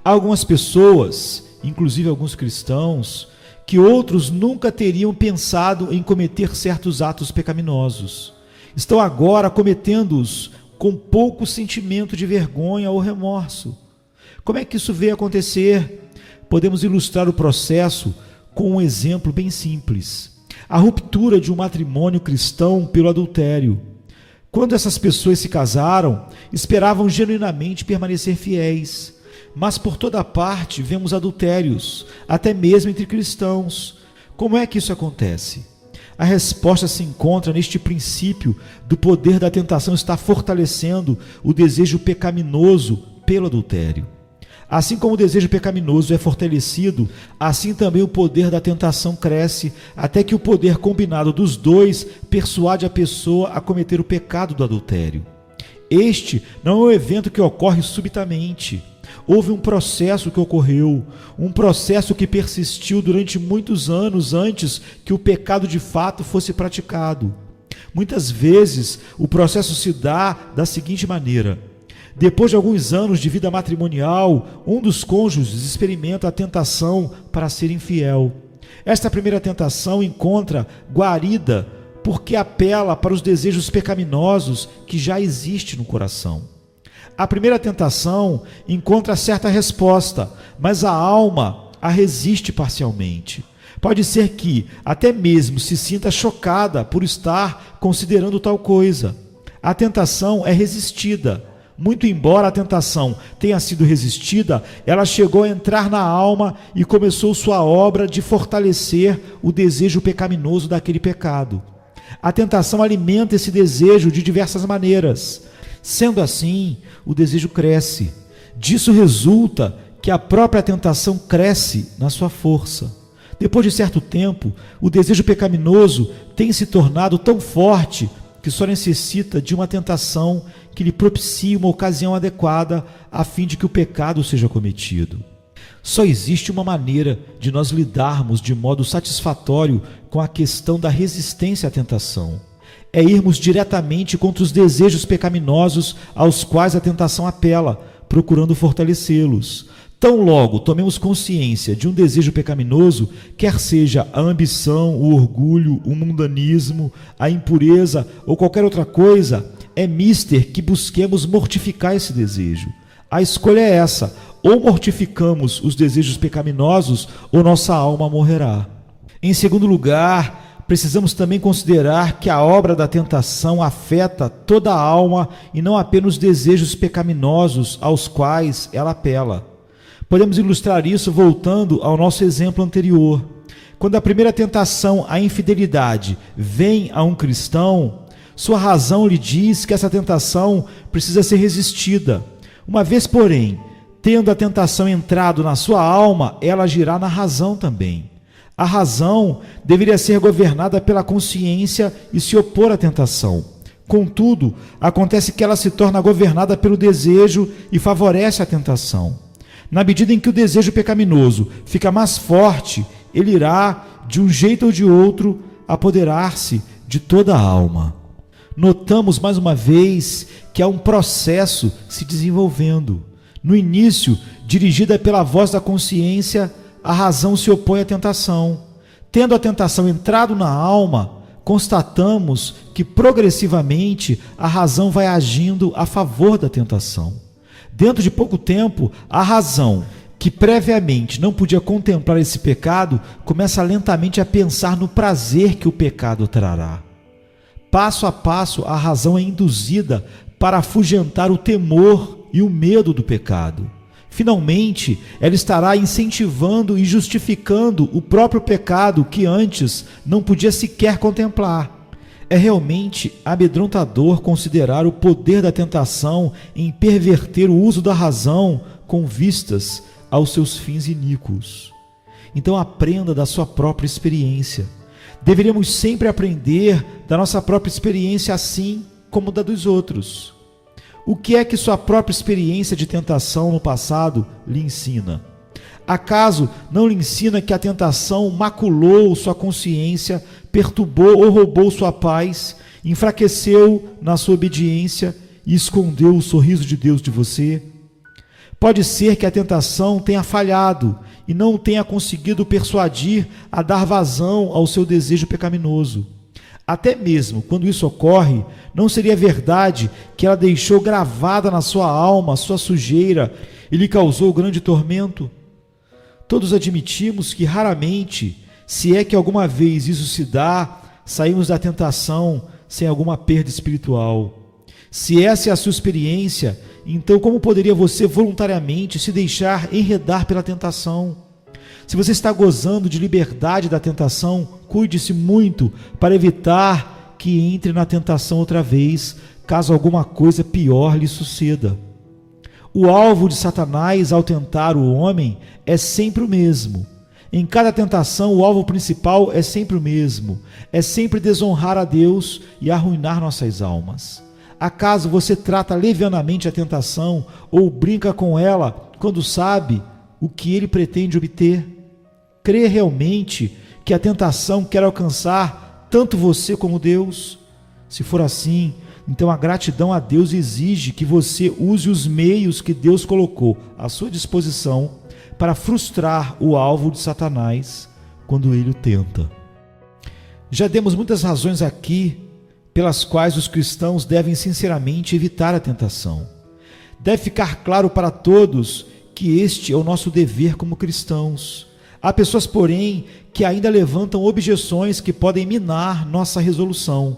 Há algumas pessoas, inclusive alguns cristãos, que outros nunca teriam pensado em cometer certos atos pecaminosos. Estão agora cometendo-os com pouco sentimento de vergonha ou remorso. Como é que isso veio acontecer? Podemos ilustrar o processo com um exemplo bem simples. A ruptura de um matrimônio cristão pelo adultério. Quando essas pessoas se casaram, esperavam genuinamente permanecer fiéis. Mas por toda parte vemos adultérios, até mesmo entre cristãos. Como é que isso acontece? A resposta se encontra neste princípio do poder da tentação estar fortalecendo o desejo pecaminoso pelo adultério. Assim como o desejo pecaminoso é fortalecido, assim também o poder da tentação cresce, até que o poder combinado dos dois persuade a pessoa a cometer o pecado do adultério. Este não é um evento que ocorre subitamente. Houve um processo que ocorreu, um processo que persistiu durante muitos anos antes que o pecado de fato fosse praticado. Muitas vezes o processo se dá da seguinte maneira: depois de alguns anos de vida matrimonial, um dos cônjuges experimenta a tentação para ser infiel. Esta primeira tentação encontra guarida porque apela para os desejos pecaminosos que já existem no coração. A primeira tentação encontra certa resposta, mas a alma a resiste parcialmente. Pode ser que até mesmo se sinta chocada por estar considerando tal coisa. A tentação é resistida. Muito embora a tentação tenha sido resistida, ela chegou a entrar na alma e começou sua obra de fortalecer o desejo pecaminoso daquele pecado. A tentação alimenta esse desejo de diversas maneiras. Sendo assim, o desejo cresce. Disso resulta que a própria tentação cresce na sua força. Depois de certo tempo, o desejo pecaminoso tem se tornado tão forte que só necessita de uma tentação que lhe propicie uma ocasião adequada a fim de que o pecado seja cometido. Só existe uma maneira de nós lidarmos de modo satisfatório com a questão da resistência à tentação. É irmos diretamente contra os desejos pecaminosos aos quais a tentação apela, procurando fortalecê-los. Tão logo tomemos consciência de um desejo pecaminoso, quer seja a ambição, o orgulho, o mundanismo, a impureza ou qualquer outra coisa, é mister que busquemos mortificar esse desejo. A escolha é essa: ou mortificamos os desejos pecaminosos ou nossa alma morrerá. Em segundo lugar, precisamos também considerar que a obra da tentação afeta toda a alma e não apenas os desejos pecaminosos aos quais ela apela. Podemos ilustrar isso voltando ao nosso exemplo anterior. Quando a primeira tentação, a infidelidade, vem a um cristão, sua razão lhe diz que essa tentação precisa ser resistida. Uma vez, porém, tendo a tentação entrado na sua alma, ela agirá na razão também. A razão deveria ser governada pela consciência e se opor à tentação. Contudo, acontece que ela se torna governada pelo desejo e favorece a tentação. Na medida em que o desejo pecaminoso fica mais forte, ele irá, de um jeito ou de outro, apoderar-se de toda a alma. Notamos mais uma vez que há um processo se desenvolvendo. No início, dirigida pela voz da consciência, a razão se opõe à tentação. Tendo a tentação entrado na alma, constatamos que progressivamente a razão vai agindo a favor da tentação. Dentro de pouco tempo, a razão, que previamente não podia contemplar esse pecado, começa lentamente a pensar no prazer que o pecado trará. Passo a passo, a razão é induzida para afugentar o temor e o medo do pecado. Finalmente, ela estará incentivando e justificando o próprio pecado que antes não podia sequer contemplar. É realmente amedrontador considerar o poder da tentação em perverter o uso da razão com vistas aos seus fins iníquos. Então aprenda da sua própria experiência. Deveríamos sempre aprender da nossa própria experiência assim como da dos outros. O que é que sua própria experiência de tentação no passado lhe ensina? Acaso não lhe ensina que a tentação maculou sua consciência, perturbou ou roubou sua paz, enfraqueceu na sua obediência e escondeu o sorriso de Deus de você? Pode ser que a tentação tenha falhado e não tenha conseguido persuadir a dar vazão ao seu desejo pecaminoso. Até mesmo quando isso ocorre, não seria verdade que ela deixou gravada na sua alma a sua sujeira e lhe causou grande tormento? Todos admitimos que raramente, se é que alguma vez isso se dá, saímos da tentação sem alguma perda espiritual. Se essa é a sua experiência, então como poderia você voluntariamente se deixar enredar pela tentação? Se você está gozando de liberdade da tentação, cuide-se muito para evitar que entre na tentação outra vez, caso alguma coisa pior lhe suceda. O alvo de Satanás ao tentar o homem é sempre o mesmo. Em cada tentação, o alvo principal é sempre o mesmo. É sempre desonrar a Deus e arruinar nossas almas. Acaso você trata levianamente a tentação ou brinca com ela quando sabe o que ele pretende obter? Crê realmente que a tentação quer alcançar tanto você como Deus? Se for assim, então a gratidão a Deus exige que você use os meios que Deus colocou à sua disposição para frustrar o alvo de Satanás quando ele o tenta. Já demos muitas razões aqui pelas quais os cristãos devem sinceramente evitar a tentação. Deve ficar claro para todos que este é o nosso dever como cristãos. Há pessoas, porém, que ainda levantam objeções que podem minar nossa resolução.